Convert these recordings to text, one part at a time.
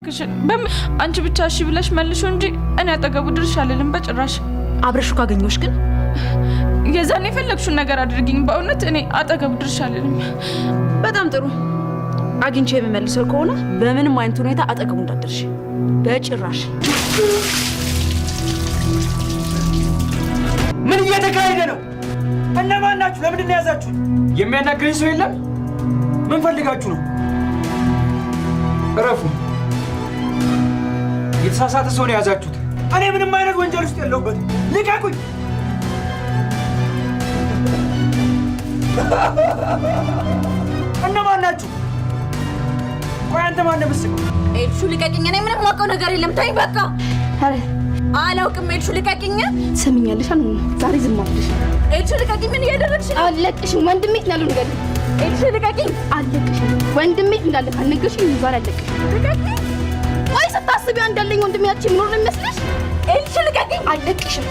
እባክሽን አንቺ ብቻ እሺ ብለሽ መልሾ እንጂ እኔ አጠገቡ ድርሽ አልልም በጭራሽ። አብረሹ ካገኘሽ ግን የዛኔ የፈለግሽውን ነገር አድርጊኝ። በእውነት እኔ አጠገቡ ድርሽ አልልም። በጣም ጥሩ። አግኝቼ የምመልሰው ከሆነ በምንም አይነት ሁኔታ አጠገቡ እንዳትደርሽ በጭራሽ። ምን እየተካሄደ ነው? እነማን ናችሁ? ለምንድን ነው የያዛችሁት? የሚያናግረኝ ሰው የለም? ምን ፈልጋችሁ ነው? እረፉ። የተሳሳተ ሰው ነው የያዛችሁት። እኔ ምንም አይነት ወንጀል ውስጥ የለሁበትም። ልቀቁኝ! እነማን ናችሁ? ቆይ አንተ ማን ነህ? ኤልሹ ልቀቅኝ! እኔ ምንም የማውቀው ነገር የለም። ተይኝ በቃ። አላውቅም። ኤልሹ ልቀቅኝ! ሰምኛለሽ? አሉ ዛሬ ዝም አትልሽ። ኤልሹ ልቀቅኝ! ምን እያደረግሽ ነው? አለቅሽም። ወንድሜ እንዳሉ ንገሪ። ኤልሹ ልቀቅኝ! አለቅሽም። ወንድሜ እንዳለ ካልነገርሽኝ ዛሬ አለቅሽም። ልቀቅኝ! ወይ ስታስቢው እንዳለኝ ወንድሜ ያቺ ምን ነው የሚመስልሽ? ኤልሹ ልቀቅኝ! አለቅሽም።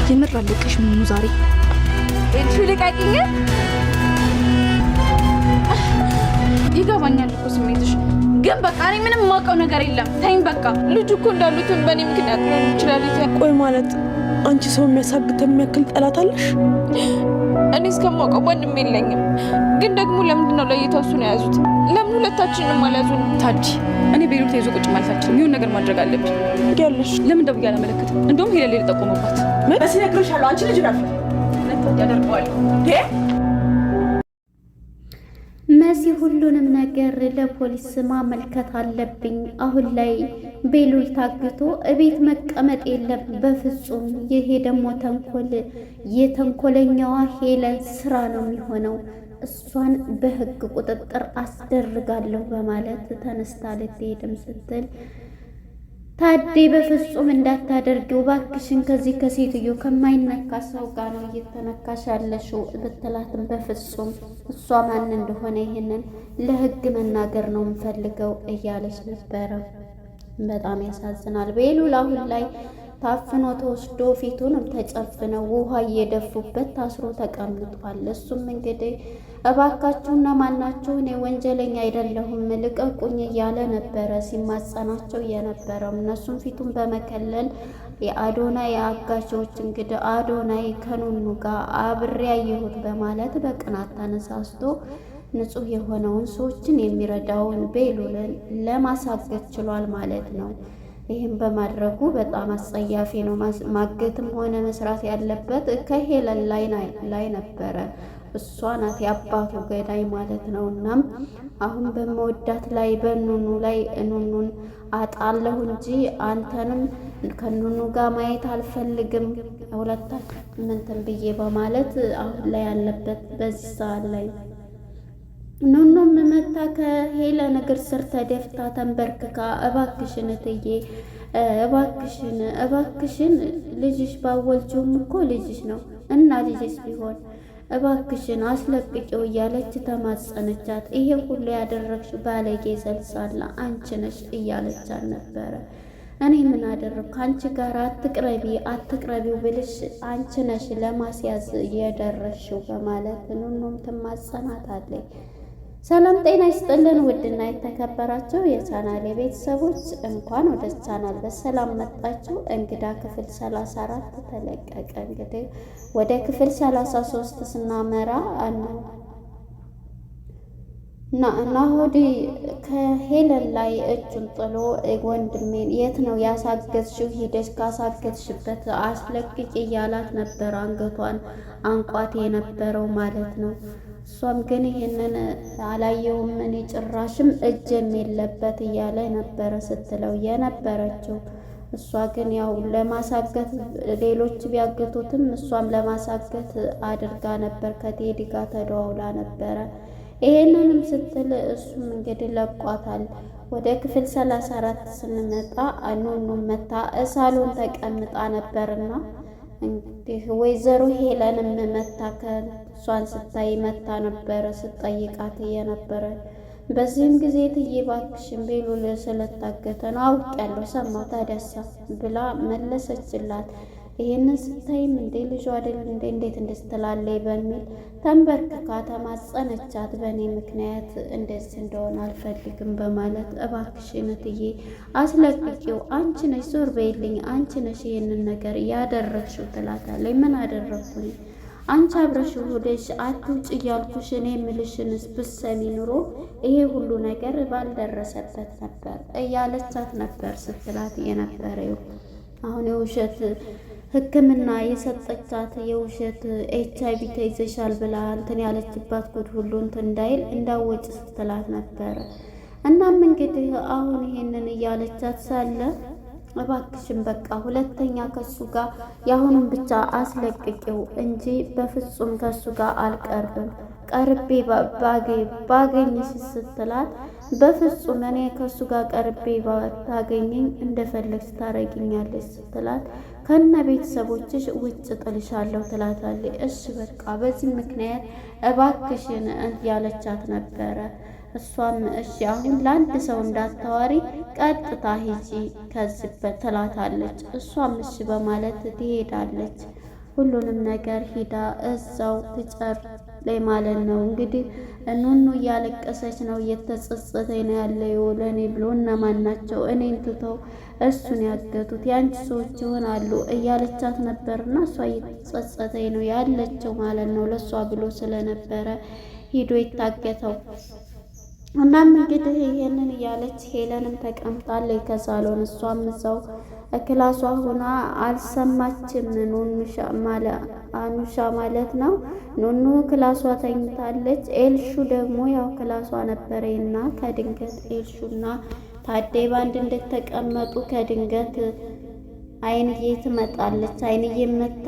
የምር አለቅሽም ዛሬ። ኤልሹ ልቀቅኝ! ይገባኛል እኮ ስሜትሽ፣ ግን በቃ እኔ ምንም የማውቀው ነገር የለም። ተይኝ በቃ። ልጁ እኮ እንዳሉትን በእኔ ምክንያት ሊሆን ይችላል። ቆይ ማለት አንቺ ሰው የሚያሳብት የሚያክል ጠላት አለሽ? እኔ እስከማውቀው ማንም የለኝም። ግን ደግሞ ለምንድን ነው ለይተው እሱን የያዙት? ለምን ሁለታችንንም አልያዙን? ታዲ እኔ ቤሩት ተይዞ ቁጭ ማለት አልችልም። ይሁን ነገር ማድረግ አለብኝ። ያለሽ ለምን ደውዬ አላመለክትም? እንደውም ሄለ ሌላ ጠቆመባት። በስ ነግሬሻለሁ። አንቺ ልጅ ናት ያደርገዋል። መሲ ሁሉንም ነገር ለፖሊስ ማመልከት አለብኝ። አሁን ላይ ቤሉል ታግቶ እቤት መቀመጥ የለም በፍጹም። ይሄ ደግሞ ተንኮል የተንኮለኛዋ ሄለን ስራ ነው የሚሆነው። እሷን በህግ ቁጥጥር አስደርጋለሁ በማለት ተነስታ ልትሄድም ስትል ታዴ በፍጹም እንዳታደርጊው ባክሽን፣ ከዚህ ከሴትዮ ከማይነካ ሰው ጋር ነው እየተነካሽ ያለሽው ብትላትም በፍጹም እሷ ማን እንደሆነ ይህንን ለህግ መናገር ነው የምፈልገው እያለች ነበረ። በጣም ያሳዝናል። ቤሉል አሁን ላይ ታፍኖ ተወስዶ ፊቱንም ተጨፍነው ውሃ እየደፉበት ታስሮ ተቀምጧል። እሱም እንግዲህ እባካችሁና ማናችሁ እኔ ወንጀለኛ አይደለሁም ልቀቁኝ እያለ ነበረ ሲማጸናቸው የነበረው። እነሱም ፊቱን በመከለል የአዶናይ አጋቾች እንግዲህ አዶናይ ከኑኑ ጋር አብሬ ያየሁት በማለት በቅናት ተነሳስቶ ንጹሕ የሆነውን ሰዎችን የሚረዳውን ቤሉልን ለማሳገት ችሏል ማለት ነው። ይህም በማድረጉ በጣም አጸያፊ ነው። ማገትም ሆነ መስራት ያለበት ከሄለን ላይ ነበረ። እሷ ናት የአባቱ ገዳይ ማለት ነው። እናም አሁን በመወዳት ላይ በኑኑ ላይ ኑኑን አጣለሁ እንጂ አንተንም ከኑኑ ጋር ማየት አልፈልግም ሁለታችሁ ምንትን ብዬ በማለት አሁን ላይ ያለበት በዚህ ሰዓት ላይ ኑኑም መታ ከሄለን እግር ስር ተደፍታ ተንበርክካ እባክሽን እትዬ እባክሽን ልጅሽ ባወልጅውም እኮ ልጅሽ ነው እና ልጅሽ ቢሆን እባክሽን አስለቅቂው እያለች ተማጸነቻት። ይሄ ሁሉ ያደረግሽ ባለጌ ዘልሳላ አንቺ ነሽ እያለቻት ነበረ። እኔ ምን አደረግኩ? ከአንቺ ጋር አትቅረቢው ብልሽ አንቺ ነሽ ለማስያዝ የደረሽው በማለት ኑኑም ትማጸናታለች። ሰላም ጤና ይስጥልን ውድና የተከበራችሁ የቻናሌ ቤተሰቦች እንኳን ወደ ቻናል በሰላም መጣችሁ። እንግዳ ክፍል 34 ተለቀቀ። እንግዲህ ወደ ክፍል 33 ስናመራ ናሆድ ከሄለን ላይ እጁን ጥሎ ወንድሜን የት ነው ያሳገዝሽው? ሂደሽ ካሳገዝሽበት አስለቅቂ እያላት ነበር። አንገቷን አንቋት የነበረው ማለት ነው። እሷም ግን ይሄንን አላየውም እኔ ጭራሽም እጅም የለበት እያለ ነበረ ስትለው የነበረችው። እሷ ግን ያው ለማሳገት ሌሎች ቢያገቱትም እሷም ለማሳገት አድርጋ ነበር። ከቴዲ ጋር ተደዋውላ ነበረ። ይሄንንም ስትል እሱም እንግዲህ ለቋታል። ወደ ክፍል 34 ስንመጣ ኑኑ መታ ሳሎን ተቀምጣ ነበርና እንግዲህ ወይዘሮ ሄለንም መታ ከሷን ስታይ መታ ነበረ ስትጠይቃት የነበረ። በዚህም ጊዜ እትዬ እባክሽን ቤሉል ስለታገተ ነው አውቄያለሁ፣ ሰማሁ ታዲያሳ ብላ መለሰችላት። ይሄንን ስታይም እንዴ ልጇ አይደል እንዴ እንዴት እንደስትላለይ በሚል ተንበርክካ ተማጸነቻት። በእኔ ምክንያት እንደዚህ እንደሆነ አልፈልግም በማለት እባክሽን እትዬ አስለቅቂው፣ አንቺ ነሽ ዞር በይልኝ፣ አንቺ ነሽ ይሄንን ነገር ያደረግሽው ትላታለች። ምን አደረግኩኝ? አንቺ አብረሽው ሆደሽ አትውጭ እያልኩሽ እኔ የምልሽንስ ብትሰሚ ኑሮ ይሄ ሁሉ ነገር ባልደረሰበት ነበር እያለቻት ነበር ስትላት የነበረው። አሁን የውሸት ሕክምና የሰጠቻት የውሸት HIV ተይዘሻል ብላ እንትን ያለችባት ጉድ ሁሉ እንትን እንዳይል እንዳወጭ ስትላት ነበረ። እናም እንግዲህ አሁን ይሄንን እያለቻት ሳለ እባክሽን በቃ ሁለተኛ ከሱ ጋር የአሁኑን ብቻ አስለቅቂው እንጂ በፍጹም ከሱ ጋር አልቀርብም፣ ቀርቤ ባገኝሽ ስትላት በፍጹም እኔ ከሱ ጋር ቀርቤ ባታገኘኝ እንደፈለግሽ ታረጊኛለሽ ስትላት ከነ ቤተሰቦችሽ ውጭ ጥልሻለሁ ትላታለች። እሺ በቃ በዚህ ምክንያት እባክሽን እያለቻት ነበረ። እሷም እሺ አሁን ለአንድ ሰው እንዳታዋሪ ቀጥታ ሂጂ ከዝበት ትላታለች። እሷም እሺ በማለት ትሄዳለች። ሁሉንም ነገር ሂዳ እዛው ትጨርሳለች ማለት ነው። እንግዲህ ኑኑ እያለቀሰች ነው፣ እየተጸጸተኝ ነው ያለው ለእኔ ብሎ እነማን ናቸው እኔን ትተው እሱን ያገቱት የአንቺ ሰዎች ይሆናሉ እያለቻት ነበርና እሷ እየተጸጸተኝ ነው ያለችው ማለት ነው። ለእሷ ብሎ ስለነበረ ሂዶ የታገተው። እናም እንግዲህ ይሄንን እያለች ሄለንም ተቀምጣለች ከሳሎን። እሷም እዛው ክላሷ ሆና አልሰማችም። አኑሻ ማለት ነው። ኑኑ ክላሷ ተኝታለች። ኤልሹ ደግሞ ያው ክላሷ ነበረና ከድንገት ኤልሹና ታዴ ባንድ እንደተቀመጡ ከድንገት አይንዬ ትመጣለች። አይንዬ መታ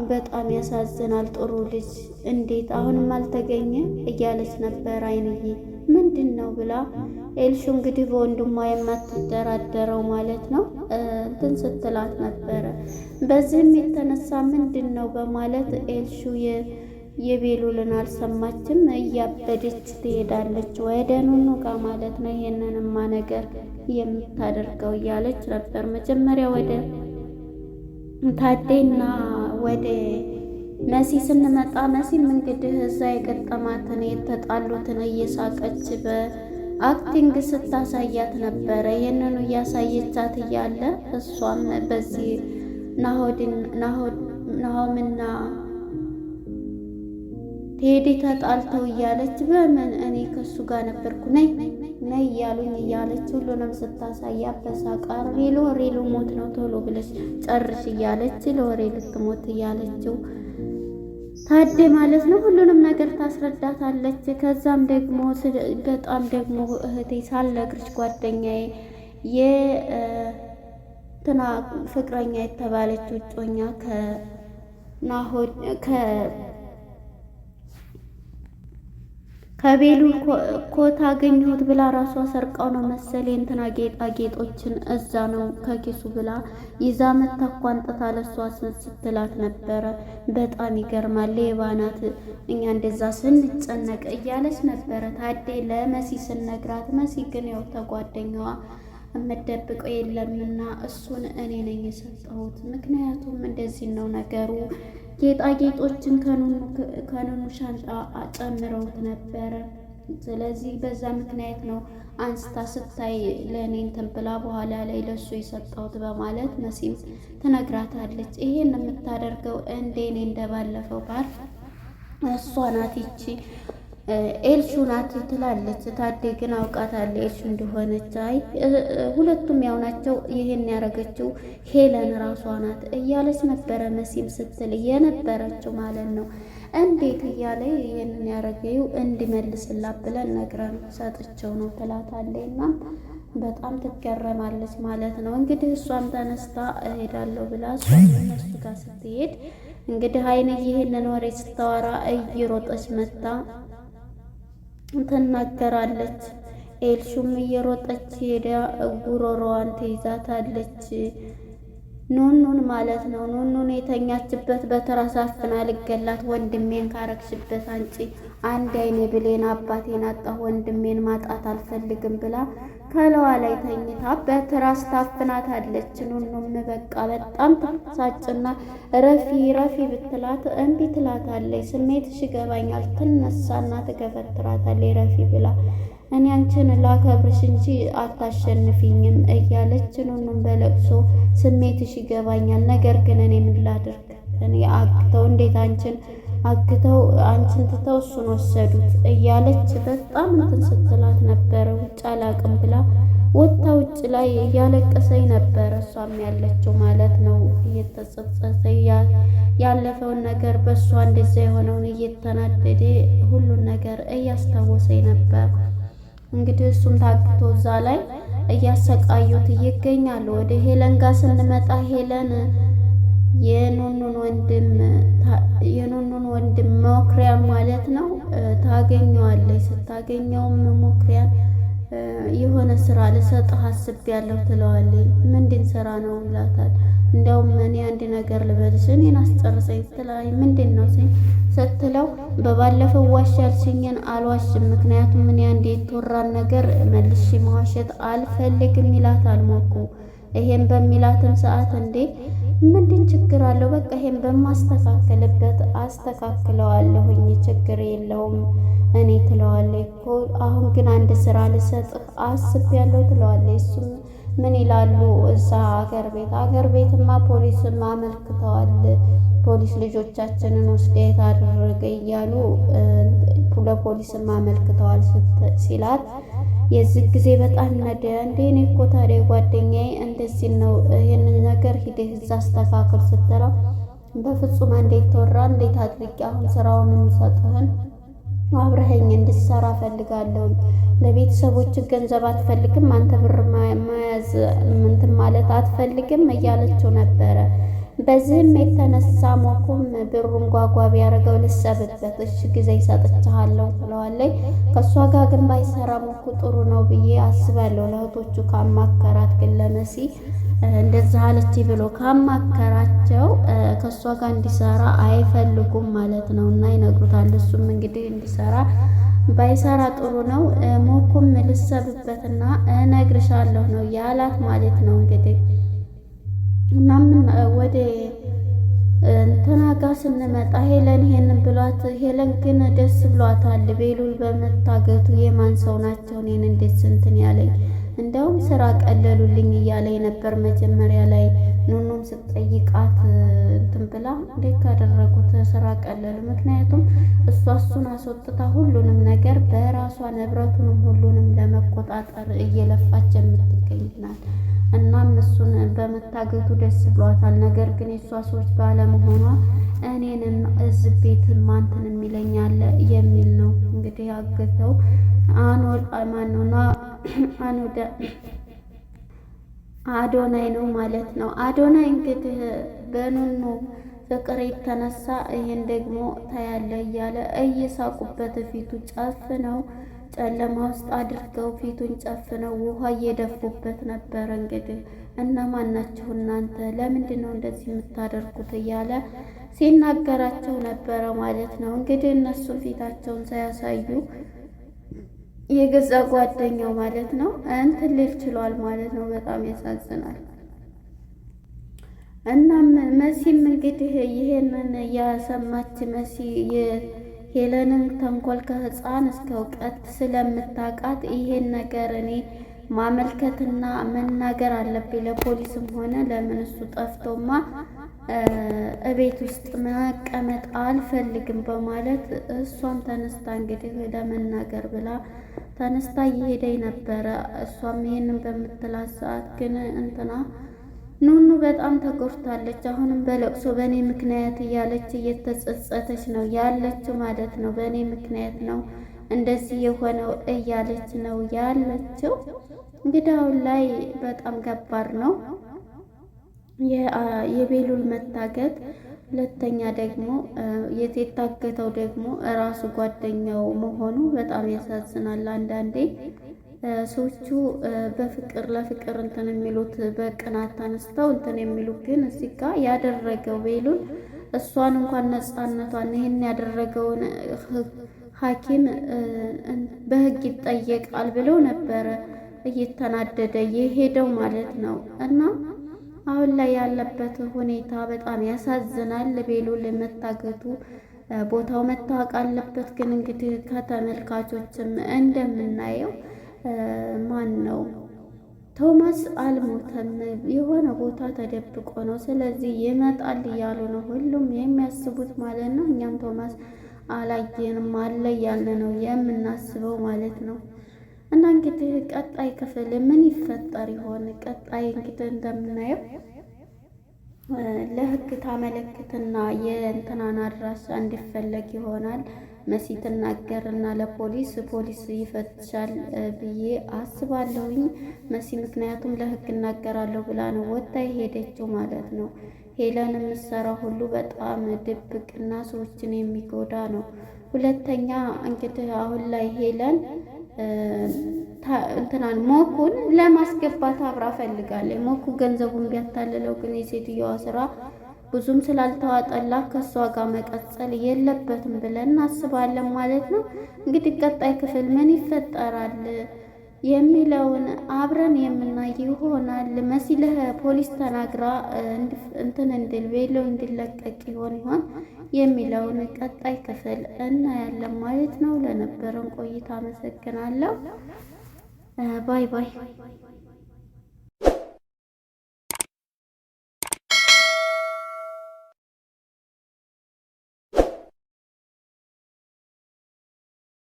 በጣም ያሳዝናል፣ ጥሩ ልጅ እንዴት አሁንም አልተገኘ እያለች ነበር። አይንዬ ምንድን ነው ብላ ኤልሹ እንግዲህ በወንድሟ የማትደራደረው ማለት ነው እንትን ስትላት ነበረ። በዚህም የተነሳ ምንድን ነው በማለት ኤልሹ የቤሉልን አልሰማችም፣ እያበደች ትሄዳለች ወደ ኑኑ ጋር ማለት ነው። ይሄንንማ ነገር የምታደርገው እያለች ነበር። መጀመሪያ ወደ ታዴና ወደ መሲ ስንመጣ መሲም እንግዲህ እዛ የገጠማትን የተጣሉትን እየሳቀች በአክቲንግ ስታሳያት ነበረ። ይህንኑ እያሳየቻት እያለ እሷም በዚህ ናሆምና ቴዲ ተጣልተው እያለች በምን እኔ ከሱ ጋር ነበርኩ ነይ እያሉኝ እያለች ሁሉንም ስታሳያት በሳቃ ሬሎ ሞት ነው ቶሎ ብለሽ ጨርሽ እያለች ለወሬ ልትሞት እያለችው ታዴ ማለት ነው ሁሉንም ነገር ታስረዳታለች። ከዛም ደግሞ በጣም ደግሞ እህቴ ሳልነግርሽ ጓደኛዬ የትና ፍቅረኛ የተባለች ውጮኛ ከቤሉል ኮት አገኘሁት ብላ ራሷ ሰርቃው ነው መሰል እንትና ጌጣጌጦችን እዛ ነው ከኪሱ ብላ ይዛ መታ ቋንጥታ ለሷ ስትላት ነበረ። በጣም ይገርማል፣ ሌባ ናት፣ እኛ እንደዛ ስንጨነቅ እያለች ነበረ ታዴ ለመሲ ስነግራት። መሲ ግን ያው ተጓደኛዋ እምደብቀው የለምና እሱን እኔ ነኝ የሰጠሁት፣ ምክንያቱም እንደዚህ ነው ነገሩ። ጌጣጌጦችን ከኑኑ ሻንጣ ጨምረውት ነበረ። ስለዚህ በዛ ምክንያት ነው አንስታ ስታይ ለእኔ እንትን ብላ በኋላ ላይ ለሱ የሰጠሁት በማለት መሲም ትነግራታለች። ይሄን የምታደርገው እኔ እንደባለፈው ባር እሷ ናት ይቺ ኤልሹ ናት ትላለች። ታዴ ግን አውቃታለች ኤልሹ እንደሆነች። አይ ሁለቱም ያው ናቸው፣ ይሄን ያደረገችው ሄለን ራሷ ናት እያለች ነበረ መሲም ስትል የነበረችው ማለት ነው። እንዴት እያለ ይሄንን ያደረገው እንዲመልስላት ብለን ነግረን ሰጥቼው ነው ትላታለች። እና በጣም ትገረማለች ማለት ነው። እንግዲህ እሷም ተነስታ እሄዳለሁ ብላ እሷም እነሱ ጋር ስትሄድ እንግዲህ አይነ ይሄንን ወሬ ስታወራ እየሮጠች መታ ትናገራለች። ኤልሹም እየሮጠች ሄዳ ጉሮሮዋን ትይዛታለች። ኑኑን ማለት ነው። ኑኑን የተኛችበት በትራስ አፍና ልገላት፣ ወንድሜን ካረግሽበት አንቺ አንድ አይኔ ብሌን አባቴን አጣሁ፣ ወንድሜን ማጣት አልፈልግም ብላ ከለዋ ላይ ተኝታ በትራስ ታፍናታለች። ኑኑም በቃ በጣም ተሳጭና ረፊ ብትላት እምቢ ትላታለች። ስሜትሽ ይገባኛል ትነሳና ትገፈትራታለች ረፊ ብላ እኔ አንቺን ላከብርሽ እንጂ አታሸንፊኝም እያለች ኑኑም በለቅሶ ስሜትሽ ይገባኛል፣ ነገር ግን እኔ ምን ላድርግ? እኔ አግተው እንዴት አንቺን ትተው እሱን ወሰዱት እያለች በጣም እንትን ስትላት ነበረ። ውጭ አላቅም ብላ ወጥታ ውጭ ላይ እያለቀሰኝ ነበረ እሷም ያለችው ማለት ነው። እየተጸጸተ ያለፈውን ነገር በእሷ እንደዛ የሆነውን እየተናደደ ሁሉን ነገር እያስታወሰኝ ነበር። እንግዲህ እሱም ታግቶ እዛ ላይ እያሰቃዩት ይገኛሉ። ወደ ሄለን ጋር ስንመጣ ሄለን የኑኑን ወንድም ሞክሪያን ማለት ነው ታገኘዋለች። ስታገኘውም ሞክሪያን የሆነ ስራ ልሰጥህ አስቤያለሁ ትለዋለች። ምንድን ስራ ነው ይላታል። እንደውም እኔ አንድ ነገር ልበልሽ እኔን አስጨርሰኝ ስትለኝ ምንድን ነው ስትለው በባለፈው ዋሽ ያልሽኝን አልዋሽም፣ ምክንያቱም እኔ አንድ የተወራን ነገር መልሼ መዋሸት አልፈልግም ይላታል ሞኩ። ይሄን በሚላትም ሰዓት እንዴ ምንድን ችግር አለው? በቃ ይሄን በማስተካከልበት አስተካክለዋለሁኝ ችግር የለውም እኔ ትለዋለች እኮ። አሁን ግን አንድ ስራ ልሰጥህ አስቤያለሁ ትለዋለች። እሱም ምን ይላሉ እዛ አገር ቤትማ ፖሊስም አመልክተዋል፣ ፖሊስ ልጆቻችንን ወስደት አደረገ እያሉ ለፖሊስም አመልክተዋል ሲላት የዚህ ጊዜ በጣም ነደ። እንዴ እኔ እኮ ታዲያ ጓደኛዬ እንደዚህ ነው ይህንን ነገር ሂደህ እዛ አስተካክል ስትለው በፍጹም እንዴት ተወራ እንዴት አድርጌ አሁን ስራውን የሚሰጥህን አብረኸኝ እንድትሰራ ፈልጋለሁ። ለቤተሰቦች ገንዘብ አትፈልግም? አንተ ብር መያዝ እንትን ማለት አትፈልግም እያለችው ነበረ። በዚህም የተነሳ ሞኩም ብሩን ጓጓ ቢያደርገው ልሰብበት እሺ ጊዜ ይሰጥቻለሁ ትለዋለች። ከእሷ ጋር ግን ባይሰራ ሞኩ ጥሩ ነው ብዬ አስባለሁ። ለእህቶቹ ካማከራት ግን ለመሲ እንደዛ አለች ብሎ ካማከራቸው ከእሷ ጋር እንዲሰራ አይፈልጉም ማለት ነው እና ይነግሩታል። እሱም እንግዲህ እንዲሰራ ባይሰራ ጥሩ ነው። ሞኩም ልሰብበትና እነግርሻለሁ ነው ያላት ማለት ነው እንግዲህ እና ምን ወደ እንትና ጋር ስንመጣ ሄለን ይሄንን ብሏት፣ ሄለን ግን ደስ ብሏታል ቤሉል በመታገቱ። የማን ሰው ናቸው እኔን እንዴት እንትን ያለኝ? እንደውም ስራ ቀለሉልኝ እያለኝ ነበር መጀመሪያ ላይ። ኑኑም ስትጠይቃት እንትን ብላ እንዴት ካደረጉት ስራ ቀለሉ? ምክንያቱም እሱን አስወጥታ ሁሉንም ነገር በራሷ ንብረቱንም ሁሉንም ለመቆጣጠር እየለፋች የምትገኝ ናት። እናም እሱን በመታገቱ ደስ ብሏታል። ነገር ግን የእሷ ሰዎች ባለመሆኗ እኔንም እዚህ ቤት ማንትን የሚለኛል የሚል ነው እንግዲህ ያገተው አዶናይ ነው ማለት ነው። አዶናይ እንግዲህ በኑኑ ፍቅር የተነሳ ይሄን ደግሞ ታያለ እያለ እየሳቁበት ፊቱ ጨፍነው ጨለማ ውስጥ አድርገው ፊቱን ጨፍነው ውሃ እየደፉበት ነበር። እንግዲህ እነማን ናችሁ እናንተ? ለምንድን ነው እንደዚህ የምታደርጉት? እያለ ሲናገራቸው ነበረ ማለት ነው። እንግዲህ እነሱ ፊታቸውን ሳያሳዩ የገዛ ጓደኛው ማለት ነው እንትን ሊል ችሏል ማለት ነው። በጣም ያሳዝናል። እናም መሲም እንግዲህ ይሄንን ያሰማች መሲ ሄለንን ተንኮል ከህፃን እስከ እውቀት ስለምታውቃት ይሄን ነገር እኔ ማመልከትና መናገር አለብኝ ለፖሊስም ሆነ ለምን እሱ ጠፍቶማ እቤት ውስጥ መቀመጥ አልፈልግም በማለት እሷም ተነስታ እንግዲህ ለመናገር ብላ ተነስታ እየሄደኝ ነበረ። እሷም ይሄንን በምትላት ሰዓት ግን እንትና ኑኑ በጣም ተጎድታለች። አሁንም በለቅሶ በእኔ ምክንያት እያለች እየተጸጸተች ነው ያለችው ማለት ነው። በእኔ ምክንያት ነው እንደዚህ የሆነው እያለች ነው ያለችው። እንግዲህ አሁን ላይ በጣም ከባድ ነው የቤሉል መታገት። ሁለተኛ ደግሞ የታገተው ደግሞ እራሱ ጓደኛው መሆኑ በጣም ያሳዝናል። አንዳንዴ ሰዎቹ በፍቅር ለፍቅር እንትን የሚሉት በቅናት ተነስተው እንትን የሚሉት ግን እዚህ ጋር ያደረገው ቤሉል እሷን እንኳን ነፃነቷን ይህን ያደረገውን ሐኪም በሕግ ይጠየቃል ብለው ነበረ እየተናደደ የሄደው ማለት ነው። እና አሁን ላይ ያለበት ሁኔታ በጣም ያሳዝናል። ቤሉል መታገቱ ቦታው መታወቅ አለበት። ግን እንግዲህ ከተመልካቾችም እንደምናየው ማን ነው ቶማስ አልሞተም፣ የሆነ ቦታ ተደብቆ ነው። ስለዚህ ይመጣል እያሉ ነው ሁሉም የሚያስቡት ማለት ነው። እኛም ቶማስ አላየንም አለ እያለ ነው የምናስበው ማለት ነው። እና እንግዲህ ቀጣይ ክፍል ምን ይፈጠር ይሆን? ቀጣይ እንግዲህ እንደምናየው ለህግ ታመለክትና የእንትናን አድራሻ እንዲፈለግ ይሆናል። መሲ ትናገርና ለፖሊስ ፖሊስ ይፈትሻል ብዬ አስባለሁኝ። መሲ ምክንያቱም ለህግ እናገራለሁ ብላ ነው ወጣ የሄደችው ማለት ነው። ሄለን የምትሰራው ሁሉ በጣም ድብቅና ሰዎችን የሚጎዳ ነው። ሁለተኛ እንግዲህ አሁን ላይ ሄለን እንትናን ሞኩን ለማስገባት አብራ ፈልጋለች። ሞኩ ገንዘቡን ቢያታልለው ግን የሴትዮዋ ስራ ብዙም ስላልተዋጠላት ከሷ ጋር መቀጠል የለበትም ብለን እናስባለን ማለት ነው። እንግዲህ ቀጣይ ክፍል ምን ይፈጠራል የሚለውን አብረን የምናይ ይሆናል። መሲ ለፖሊስ ተናግራ እንትን እንድል ቤሎ እንዲለቀቅ ይሆን የሚለውን ቀጣይ ክፍል እናያለን ማለት ነው። ለነበረን ቆይታ አመሰግናለሁ። ባይ ባይ።